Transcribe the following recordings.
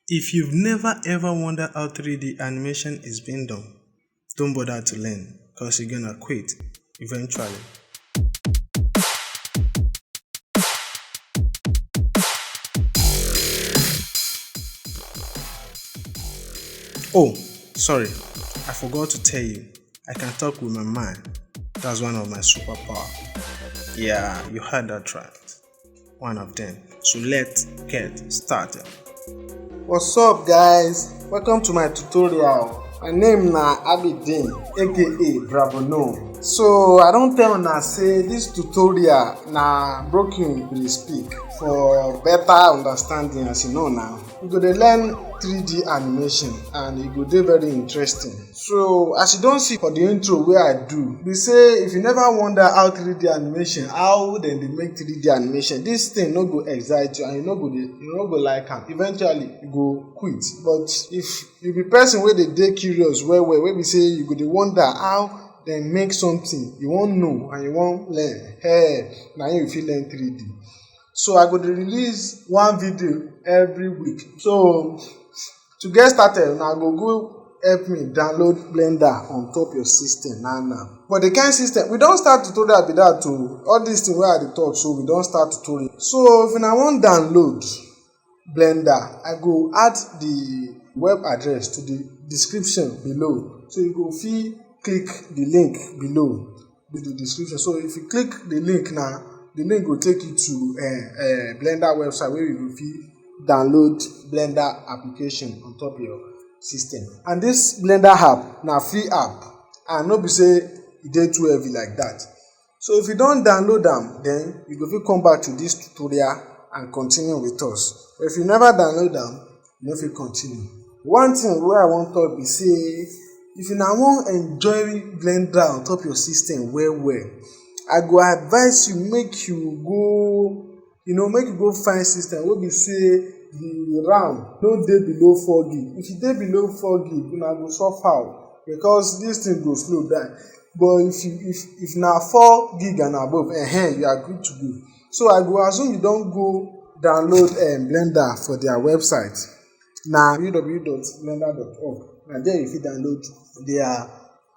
If you've never ever wondered how 3D animation is being done, don't bother to learn because you're gonna quit eventually. Oh, sorry, I forgot to tell you, I can talk with my mind. That's one of my superpower. Yeah, you heard that right. One of them. So let's get started. What's up guys? Welcome to my tutorial. My name na Abidin aka Bravo No. So I don tell una say this tutorial na broken we dey speak for better understanding. As you know now, we go dey learn 3D animation and e go dey very interesting. So as you don see for the intro wey I do, be say if you never wonder how 3D animation, how dem dey make 3D animation, this thing no go excite you and you no go like am. Eventually you go quit. But if you be person wey dey curious well wey be say you go dey wonder how dem make something, you wan know and you wan learn, na you fit learn 3D. So I go dey release one video every week. So to get started, una go help me download Blender on top your system now. For the kind system, we don start tutorial be that too. All these things wey I dey talk, so we don start tutorial. So if una wan download Blender, I go add the web address to the description below. So you go fit click the link below with the description. So if you click the link now, the link will take you to a Blender website where you will fit download Blender application on top of your system. And this Blender app na free app and no be say e dey too heavy like that. So if you don download am, then you go fit come back to this tutorial and continue with us. But if you never download am, you no fit continue. One thing wey I wan talk be say, if una wan enjoy Blender on top your system well, I go advise you make you go find system wey be say the RAM no dey below 4GB. If e dey below 4GB, una go suffer because this thing go slow down. But if na 4GB and above, you are good to go. So I go assume you don go download Blender for their website. Na www.blender.org. Na there you fit download their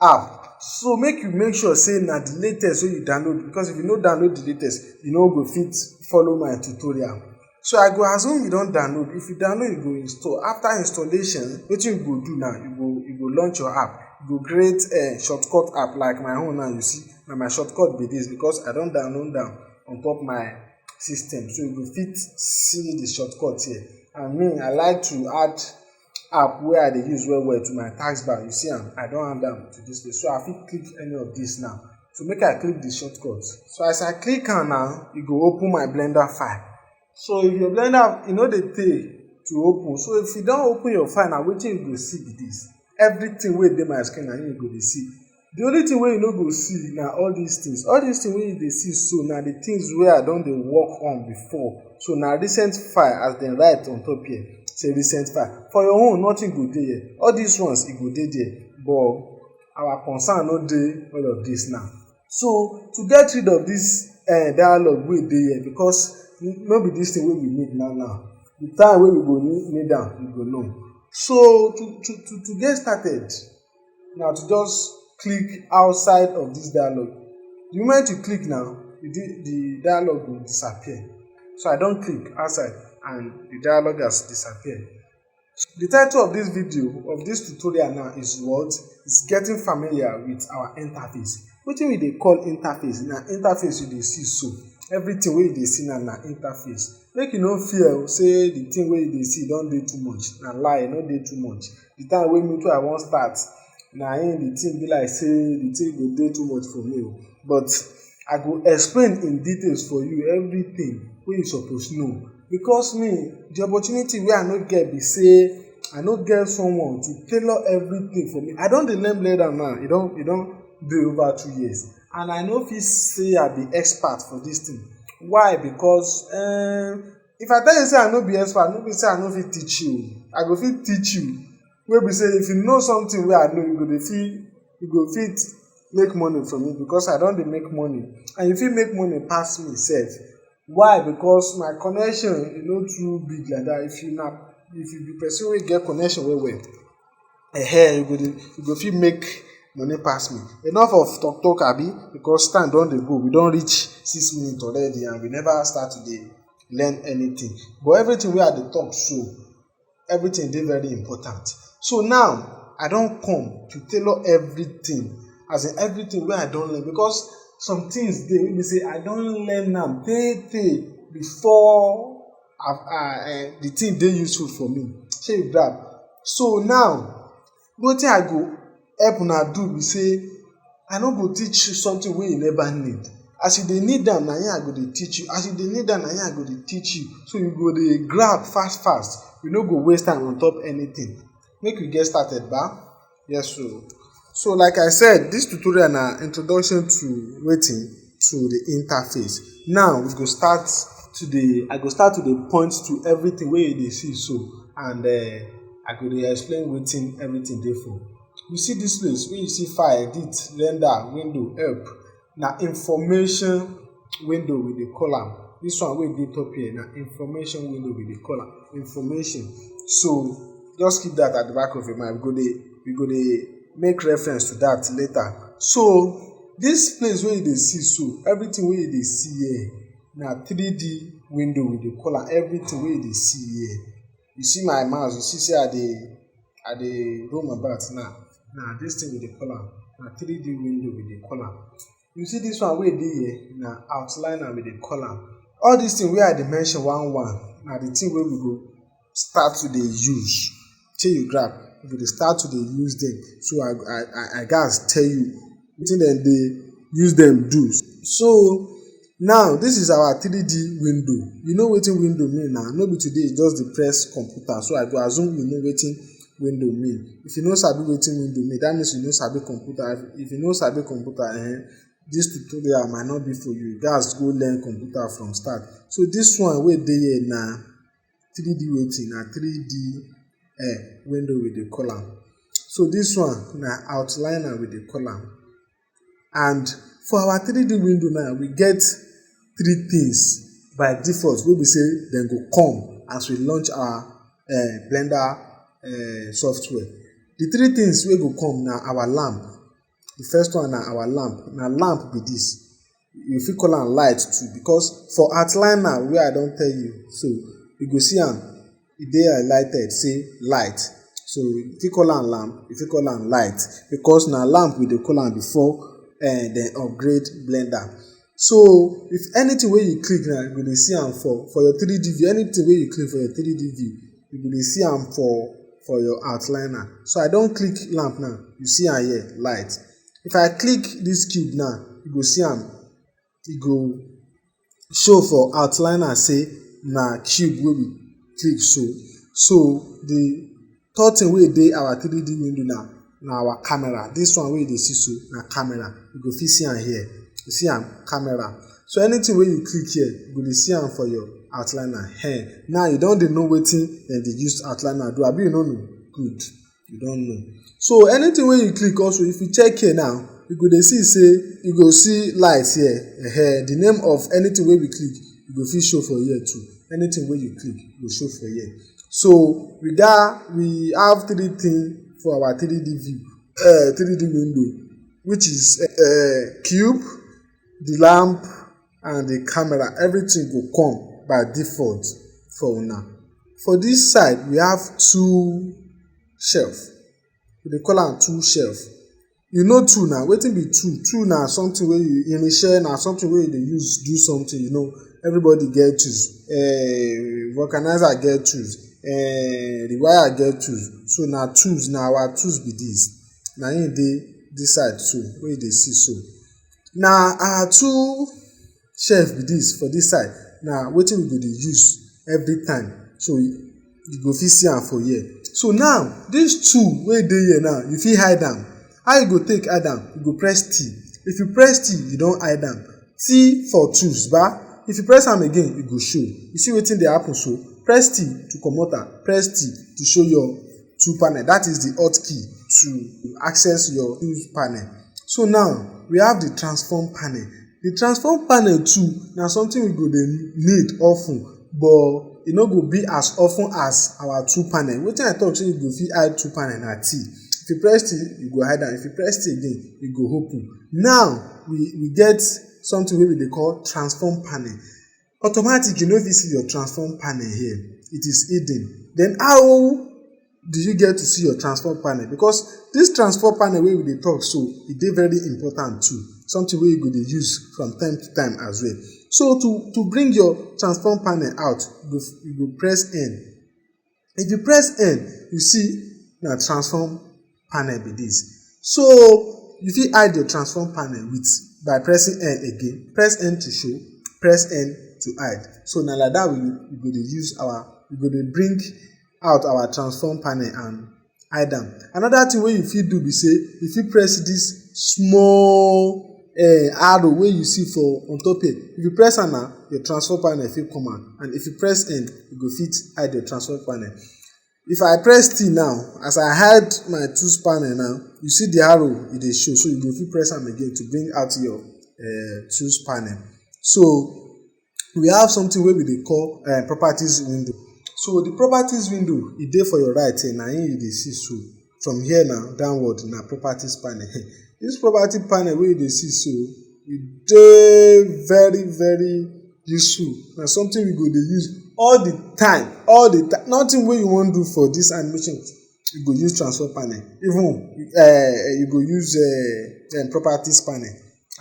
app. So make sure say na the latest wey you download, because if you no download the latest, you no go fit follow my tutorial. So I go assume you don download. If you download, you go install. After installation, wetin you go do now, you go launch your app. You go create a shortcut app like my own now. You see, na my shortcut be this because I don download am on top my system. So you go fit see the shortcut here. And me, I like to add app wey I dey use well to my taskbar. You see am, I don add am to this place. So I fit click any of this now. So make I click the shortcut. So as I click am now, e go open my Blender file. So if your Blender, e no dey take to open. So if you don open your file now, wetin you go see be this. Everything wey dey my screen na you go dey see. The only thing wey you no go see na all these things. All these things wey you dey see so na the things wey I don dey work on before. So na recent file as dem write on top here. Say recent file. For your own, nothing go dey here. All these ones, e go dey there. But our concern no dey all of this now. So to get rid of this dialogue wey dey here, because no be this thing wey we need now. The time wey we go need am, we go know. So to get started, now to just click outside of this dialogue. The moment you click now, the dialogue will disappear. So I don click outside and the dialogue has disappeared. The title of this video, of this tutorial now is what? Is getting familiar with our interface. Wetin we dey call interface? Na interface you dey see so. Everything wey you dey see now na interface. Make you no fear say the thing wey you dey see don dey too much. Na lie, no dey too much. The time wey me too I wan start, na the thing be like say the thing go dey too much for me. But I go explain in details for you everything wey you suppose know. Because me, the opportunity wey I no get be say I no get someone to tailor everything for me. I don dey learn Blender now. E don dey over 2 years. And I no fit say I be expert for this thing. Why? Because if I tell you say I no be expert, no be say I no fit teach you. I go fit teach you. Wey be say if you know something wey I know, you go fit make money from it, because I don dey make money. And you fit make money pass me sef. Why? Because my connection e no too big like that. If you na if you be person wey get connection well well, you go fit make money pass me. Enough of talk abi, because time don dey go, we don reach 6 minutes already and we never start to dey learn anything. But everything wey I dey talk so, everything dey very important. So now I don come to tailor everything, as in everything wey I don learn, because some things dey wey be say I don learn am tey before the thing dey useful for me. Shey you grab? So now wetin I go help una do be say, I no go teach you something wey you never need. As you dey need am, na here I go dey teach you. As you dey need am, na here I go dey teach you. So you go dey grab fast. You no go waste time on top anything. Make we get started ba? Yes so like I said, this tutorial na introduction to wetin? To the interface. Now we go start I go start to dey point to everything wey you dey see so, and I go dey explain wetin everything dey for. You see this place wey you see file, edit, render, window, help, na information window we dey call am. This one wey dey top here na information window we dey call am. Information. So just keep that at the back of your mind. We go dey make reference to that later. So this place wey you dey see so, everything wey you dey see here na 3D window we dey call am. Everything wey you dey see here, you see my mouse, you see say I dey roam about now. Na this thing we dey call am na 3D window we dey call am. You see this one wey dey here na outliner we dey call am. All these things wey I dey mention one na the thing wey we go start to dey use. Shey you grab? We go dey start to dey use them. So I gats tell you wetin dem dey use them do. So now this is our 3D window. You know wetin window mean now? No be today you just dey press computer. So I go assume you know wetin window mean. If you no sabi wetin window mean, that means you no sabi computer. If you no sabi computer, this tutorial might not be for you. You gats go learn computer from start. So this one wey dey here na 3D wetin? Na 3D window we dey call am. So this one na outliner we dey call am. And for our 3D window now, we get 3 things by default wey be say dem go come as we launch our Blender software. The 3 things wey go come na our lamp. The first one na our lamp. Na lamp be this. You fit call am light too, because for outliner wey I don tell you, so you go see am, e dey highlighted say light. So you fit call am lamp, you fit call am light, because na lamp we dey call am before dem upgrade Blender. So if anything wey you click now, you go dey see am for your 3D view. Anything wey you click for your 3D view, you go dey see am for your outliner. So I don click lamp now, you see am here, light. If I click this cube now, you go see am, e go show for outliner say na cube wey we click so. So the third thing wey dey our 3D window na our camera. This one wey you dey see so na camera. You go fit see am here. You see am, camera. So anything wey you click here, you go dey see am for your outliner. Now you don dey know wetin dem dey use outliner do. Abi you no know? Good, you don know. So anything wey you click also, if you check here now, you go dey see say you go see light here. The name of anything wey we click, you go fit show for here too. Anything wey you click go show for here. So we have 3 things for our 3D view, 3D window, which is cube, the lamp, and the camera. Everything go come by default for una. For this side, we have 2 shelf. We dey call am 2 shelf. You know 2 now. Wetin be 2? 2 na something wey you share, na something wey you dey use do something. You know, everybody get tools. Vulcanizer get tools. Rewire get tools. So na tools, na our tools be this. Na im dey this side too, wey you dey see so. Na our 2 shelf be this for this side. Na wetin we go dey use every time. So you go fit see am for here. So now this 2 wey dey here now, you fit hide am. How you go take hide am? You go press T. If you press T, you don hide am. T for tools ba. If you press am again, e go show. You see wetin dey happen so? Press T to comot am. Press T to show your 2 panel. That is the hotkey to access your tools panel. So now we have the transform panel. The transform panel too na something we go dey need often, but e no go be as often as our two panel. Wetin I talk say you go fit hide two panel na T. If you press T, you go hide am. If you press T again, you go open. Now we get something wey we dey call transform panel. Automatic, you no fit see your transform panel here. It is hidden. Then how do you get to see your transform panel? Because this transform panel wey we dey talk so, e dey very important too. Something wey you go dey use from time to time as well. So to bring your transform panel out, you go press N. If you press N, you see na transform panel be this. So you fit hide your transform panel by pressing N again. Press N to show, press N to hide. So na like that we go dey bring out our transform panel and hide am. Another thing wey you fit do be say you fit press this small arrow wey you see for on top here. If you press am now, your transform panel fit come out, and if you press N, you go fit hide your transform panel. If I press T now, as I hide my tools panel now, you see the arrow e dey show, so you go fit press am again to bring out your tools panel. So we have something wey we dey call properties window. So the properties window e dey for your right here, na im you dey see so. From here now downward na properties panel. This property panel wey you dey see so, e dey very very useful. Na something we go dey use all the time. Nothing wey you wan do for this animation, you go use transform panel. Even you go use properties panel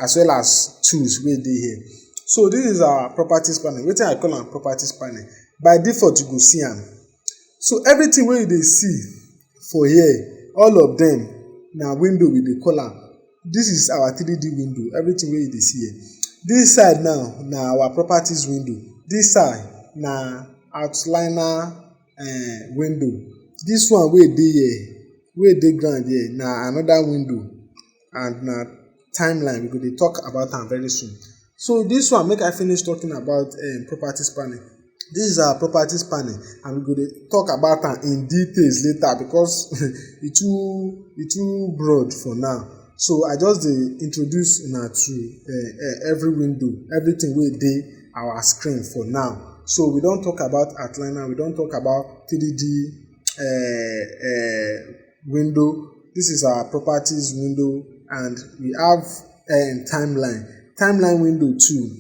as well as tools wey dey here. So this is our properties panel. Wetin I call am properties panel. By default, you go see am. So everything wey you dey see for here, all of them na window we dey call am. This is our 3D window. Everything wey you dey see here. This side now na our properties window. This side na outliner window. This one wey dey here, wey dey ground here, na another window, and na timeline. We go dey talk about am very soon. So this one, make I finish talking about properties panel. This is our properties panel, and we go dey talk about am in details later because e too broad for now. So I just dey introduce una to every window, everything wey dey our screen for now. So we don talk about outliner, we don talk about 3D window. This is our properties window, and we have timeline window too.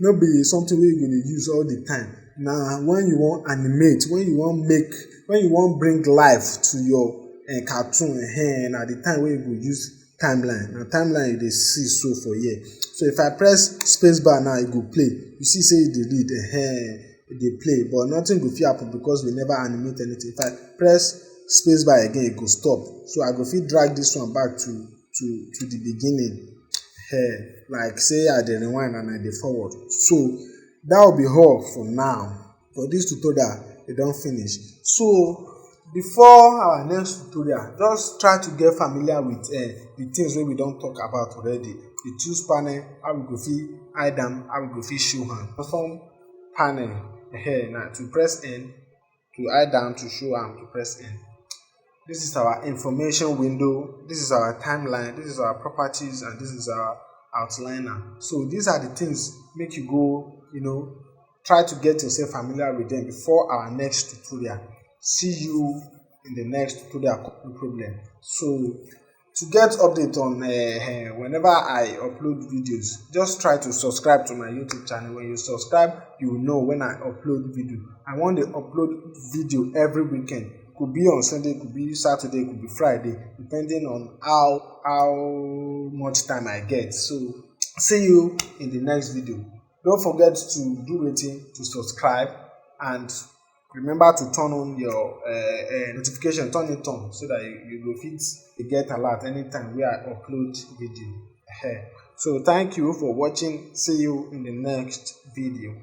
No be something wey you go dey use all the time. Na when you wan animate, when you wan bring life to your cartoon, na the time wey you go use timeline. Na timeline you dey see so for here. So if I press space bar now, e go play. You see say e dey read, e dey play, but nothing go fit happen because we never animate anything. If I press space bar again, e go stop. So I go fit drag this one back to the beginning. Like say I dey rewind and I dey forward. So that will be all for now. For this tutorial, e don finish. So before our next tutorial, just try to get familiar with the things wey we don talk about already. The tools panel, how we go fit hide am, how we go fit show am. Transform panel, na to press N, to hide am, to show am, to press N. This is our information window, this is our timeline, this is our properties, and this is our outliner. So these are the things make you go, try to get yourself familiar with them before our next tutorial. See you in the next tutorial, no problem. So to get update on whenever I upload videos, just try to subscribe to my YouTube channel. When you subscribe, you will know when I upload video. I want to upload video every weekend. Could be on Sunday, could be Saturday, could be Friday, depending on how much time I get. So see you in the next video. Don't forget to do wetin, to subscribe, and remember to turn on your notification, turn it on, so that you go fit get alert anytime we I upload video. So thank you for watching. See you in the next video.